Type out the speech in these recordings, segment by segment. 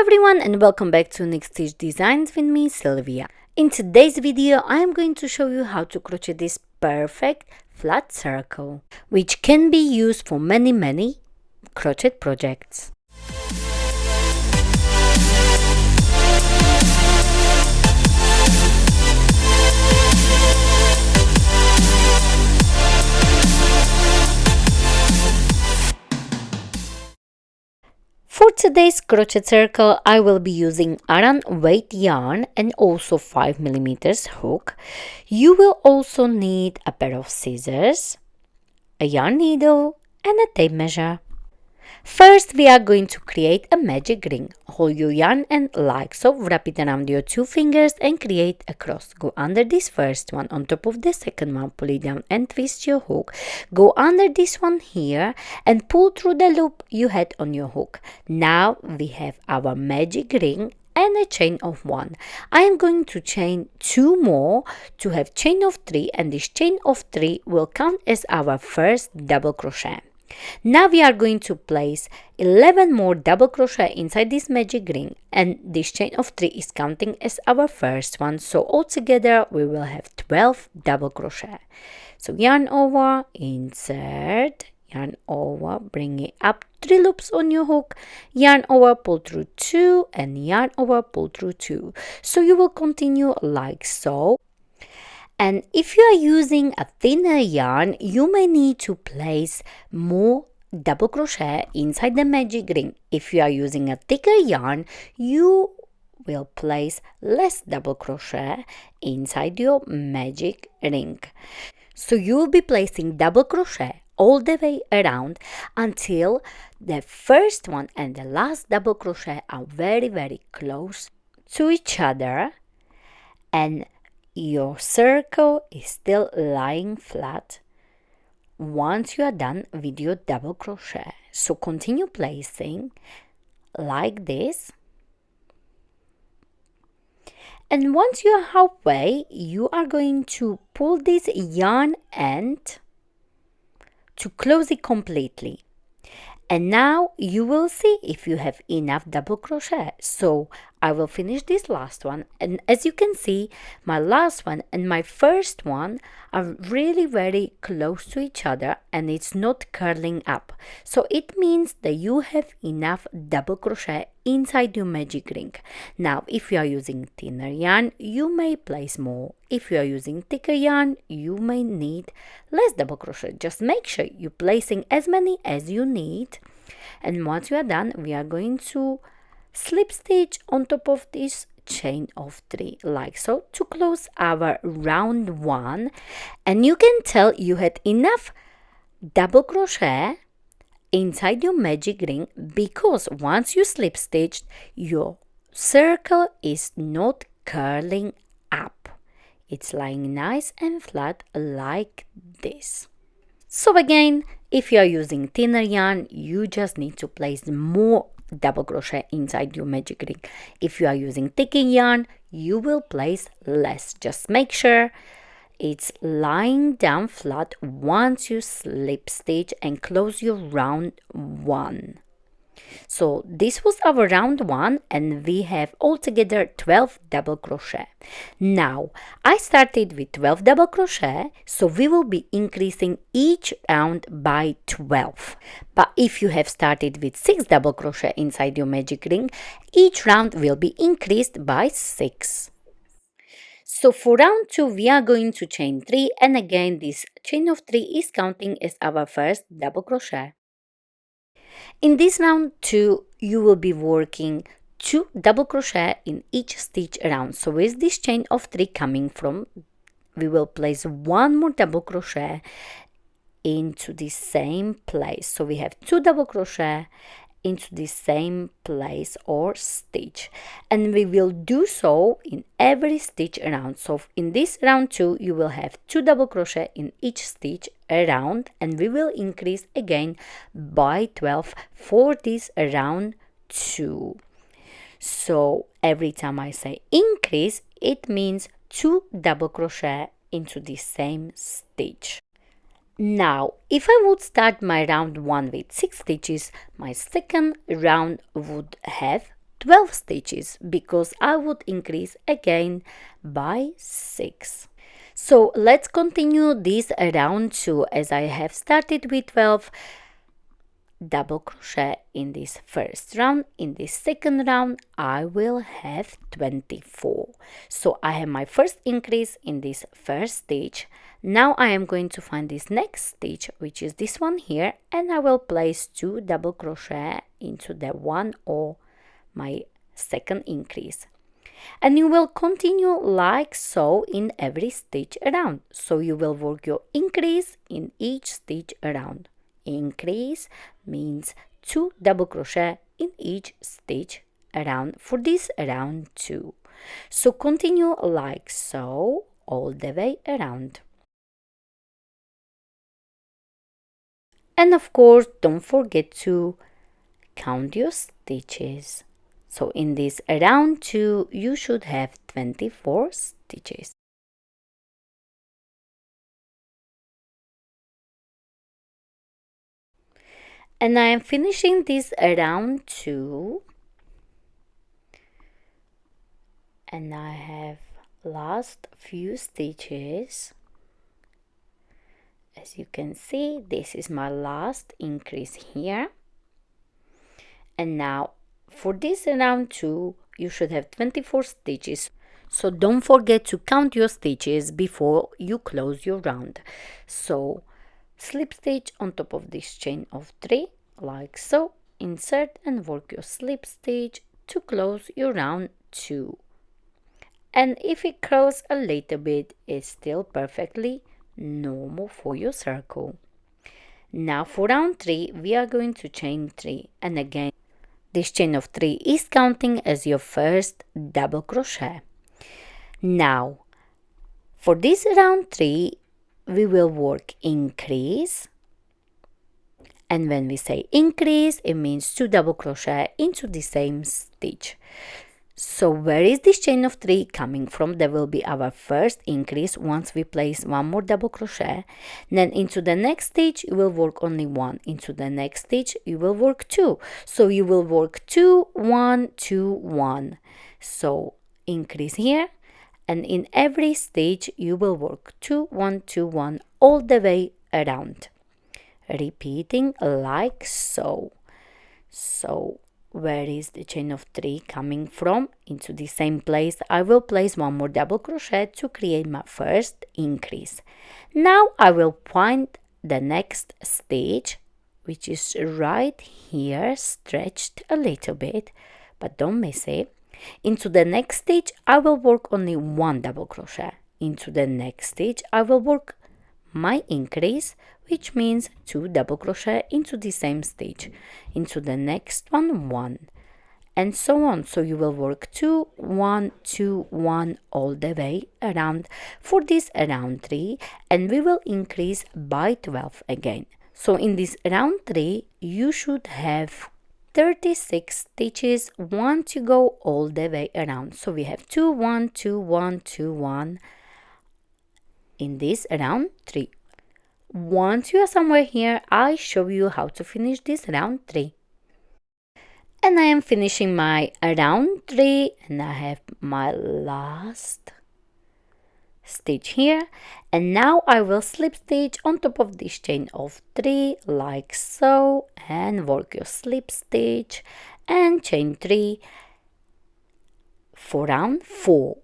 everyone and welcome back to Next Stitch Designs with me, Sylvia. In today's video, I am going to show you how to crochet this perfect flat circle, which can be used for many crochet projects. For today's crochet circle, I will be using Aran weight yarn and also 5mm hook. You will also need a pair of scissors, a yarn needle and a tape measure. First, we are going to create a magic ring. Hold your yarn and like so, wrap it around your two fingers and create a cross. Go under this first one, on top of the second one, pull it down and twist your hook. Go under this one here and pull through the loop you had on your hook. Now we have our magic ring and a chain of 1. I am going to chain 2 more to have chain of 3, and this chain of 3 will count as our first double crochet. Now we are going to place 11 more double crochet inside this magic ring, and this chain of 3 is counting as our first one, so altogether we will have 12 double crochet. So yarn over, insert, yarn over, bring it up 3 loops on your hook, yarn over, pull through 2 and yarn over, pull through 2. So you will continue like so. And if you are using a thinner yarn, you may need to place more double crochet inside the magic ring. If you are using a thicker yarn, you will place less double crochet inside your magic ring. So you will be placing double crochet all the way around until the first one and the last double crochet are very close to each other, and your circle is still lying flat once you are done with your double crochet. So continue placing like this, and once you are halfway, you are going to pull this yarn end to close it completely. And now you will see if you have enough double crochet. So I will finish this last one, and as you can see, my last one and my first one are really very close to each other and it's not curling up. So it means that you have enough double crochet inside your magic ring. Now if you are using thinner yarn, you may place more. If you are using thicker yarn, you may need less double crochet. Just make sure you're placing as many as you need. And once you are done, we are going to slip stitch on top of this chain of 3 like so to close our round 1. And you can tell you had enough double crochet inside your magic ring because once you slip stitched, your circle is not curling up. It's lying nice and flat like this. So again, if you are using thinner yarn, you just need to place more double crochet inside your magic ring. If you are using thicker yarn, you will place less. Just make sure it's lying down flat once you slip stitch and close your round 1. So this was our round 1 and we have altogether 12 double crochet. Now I started with 12 double crochet, so we will be increasing each round by 12. But if you have started with 6 double crochet inside your magic ring, each round will be increased by 6. So for round 2 we are going to chain 3, and again this chain of 3 is counting as our first double crochet. In this round 2, you will be working 2 double crochet in each stitch around. So with this chain of 3 coming from, we will place 1 more double crochet into the same place. So we have 2 double crochet into the same place or stitch, and we will do so in every stitch around. So in this round 2 you will have 2 double crochet in each stitch around, and we will increase again by 12 for this round 2. So every time I say increase, it means 2 double crochet into the same stitch. Now, if I would start my round 1 with 6 stitches, my second round would have 12 stitches because I would increase again by 6. So let's continue this round 2 as I have started with 12 double crochet in this first round. In this second round I will have 24. So I have my first increase in this first stitch. Now I am going to find this next stitch, which is this one here, and I will place 2 double crochet into the one or my second increase. And you will continue like so in every stitch around. So you will work your increase in each stitch around. Increase means 2 double crochet in each stitch around for this round 2. So continue like so all the way around. And of course, don't forget to count your stitches. So in this round 2, you should have 24 stitches. And I am finishing this round 2. And I have last few stitches. As you can see, this is my last increase here. And now for this round 2, you should have 24 stitches. So don't forget to count your stitches before you close your round. So slip stitch on top of this chain of 3 like so. Insert and work your slip stitch to close your round 2. And if it curls a little bit, it's still perfectly normal for your circle. Now for round 3, we are going to chain 3, and again this chain of 3 is counting as your first double crochet. Now for this round 3, we will work increase, and when we say increase, it means 2 double crochet into the same stitch. So where is this chain of 3 coming from? That will be our first increase. Once we place 1 more double crochet, then into the next stitch you will work only 1. Into the next stitch you will work 2. So you will work 2 1 2 1. So increase here, and in every stitch you will work 2 1 2 1 all the way around, repeating like so. So where is the chain of 3 coming from? Into the same place I will place 1 more double crochet to create my first increase. Now I will find the next stitch, which is right here, stretched a little bit, but don't miss it. Into the next stitch I will work only 1 double crochet. Into the next stitch I will work my increase, which means 2 double crochet into the same stitch. Into the next one 1, and so on. So you will work 2 1 2 1 all the way around for this round 3, and we will increase by 12 again. So in this round 3 you should have 36 stitches, 1 to go all the way around. So we have 2 1 2 1 2 1 in this round 3. Once you are somewhere here, I show you how to finish this round 3. And I am finishing my round 3, and I have my last stitch here, and now I will slip stitch on top of this chain of 3 like so, and work your slip stitch and chain 3 for round 4.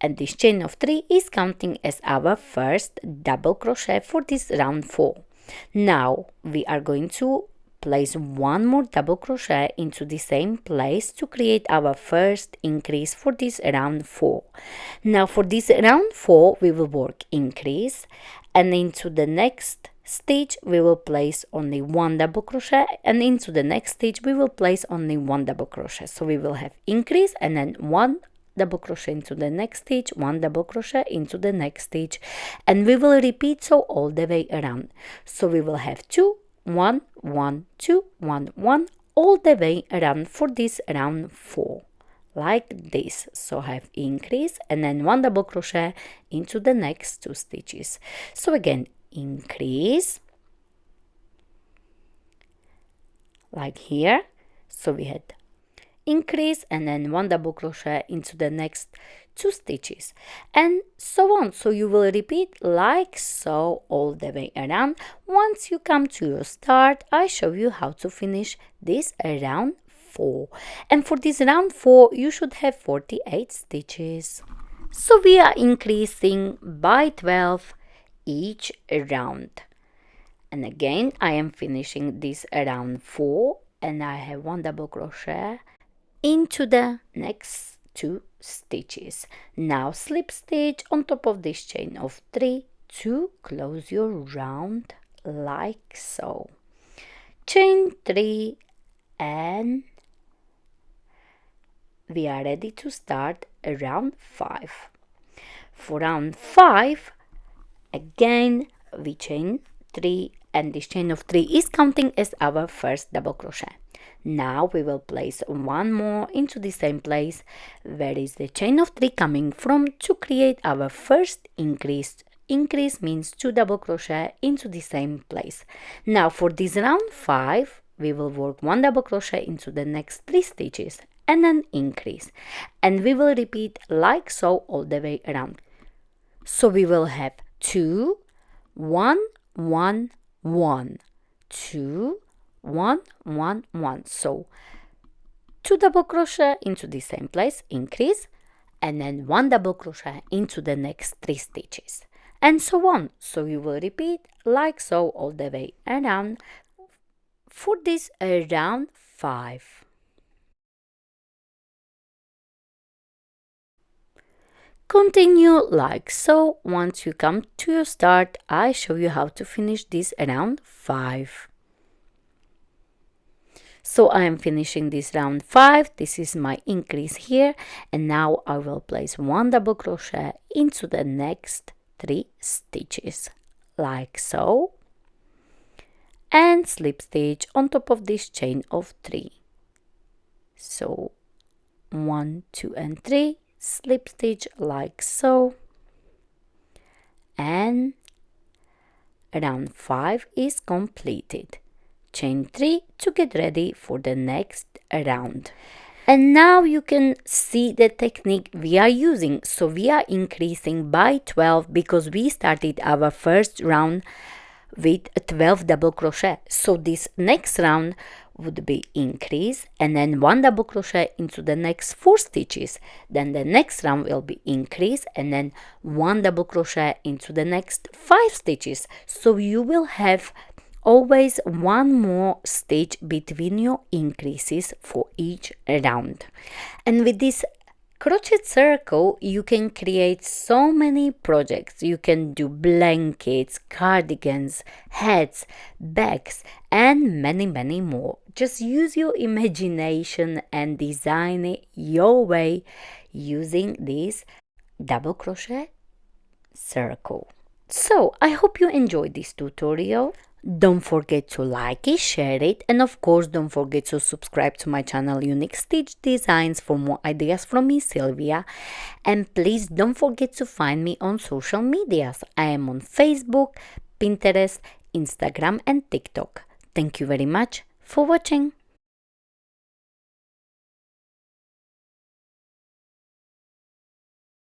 And this chain of 3 is counting as our first double crochet for this round 4. Now we are going to place 1 more double crochet into the same place to create our first increase for this round 4. Now for this round 4 we will work increase, and into the next stitch we will place only 1 double crochet, and into the next stitch we will place only 1 double crochet. So we will have increase and then 1 double crochet into the next stitch, 1 double crochet into the next stitch, and we will repeat so all the way around. So we will have 2 1 1 2 1 1 all the way around for this round 4, like this. So I have increase and then 1 double crochet into the next 2 stitches. So again, increase like here. So we had increase, and then 1 double crochet into the next 2 stitches, and so on. So you will repeat like so all the way around. Once you come to your start, I show you how to finish this round 4, and for this round 4 you should have 48 stitches. So we are increasing by 12 each round, and again I am finishing this round 4, and I have 1 double crochet into the next 2 stitches. Now slip stitch on top of this chain of 3 to close your round like so. Chain 3, and we are ready to start round 5. For round 5, again we chain 3, and this chain of 3 is counting as our first double crochet. Now we will place one more into the same place where is the chain of 3 coming from to create our first increase. Increase means 2 double crochet into the same place. Now for this round 5, we will work 1 double crochet into the next 3 stitches and then increase, and we will repeat like so all the way around. So we will have 2, 1, 1, 1, 2, 1, 1, 1. So 2 double crochet into the same place, increase, and then 1 double crochet into the next 3 stitches, and so on. So you will repeat like so all the way around for this round 5. Continue like so. Once you come to your start, I show you how to finish this round 5. So I am finishing this round 5. This is my increase here, and now I will place 1 double crochet into the next 3 stitches like so, and slip stitch on top of this chain of 3. So 1, 2, and 3, slip stitch like so, and round 5 is completed. Chain 3 to get ready for the next round. And now you can see the technique we are using. So we are increasing by 12 because we started our first round with 12 double crochet. So this next round would be increase and then 1 double crochet into the next 4 stitches. Then the next round will be increase and then 1 double crochet into the next 5 stitches. So you will have always one more stitch between your increases for each round. And with this crochet circle, you can create so many projects. You can do blankets, cardigans, hats, bags, and many more. Just use your imagination and design it your way using this double crochet circle. So I hope you enjoyed this tutorial. Don't forget to like it, share it, and of course don't forget to subscribe to my channel Unique Stitch Designs for more ideas from me, Sylvia. And please don't forget to find me on social medias. I am on Facebook, Pinterest, Instagram, and TikTok. Thank you very much for watching.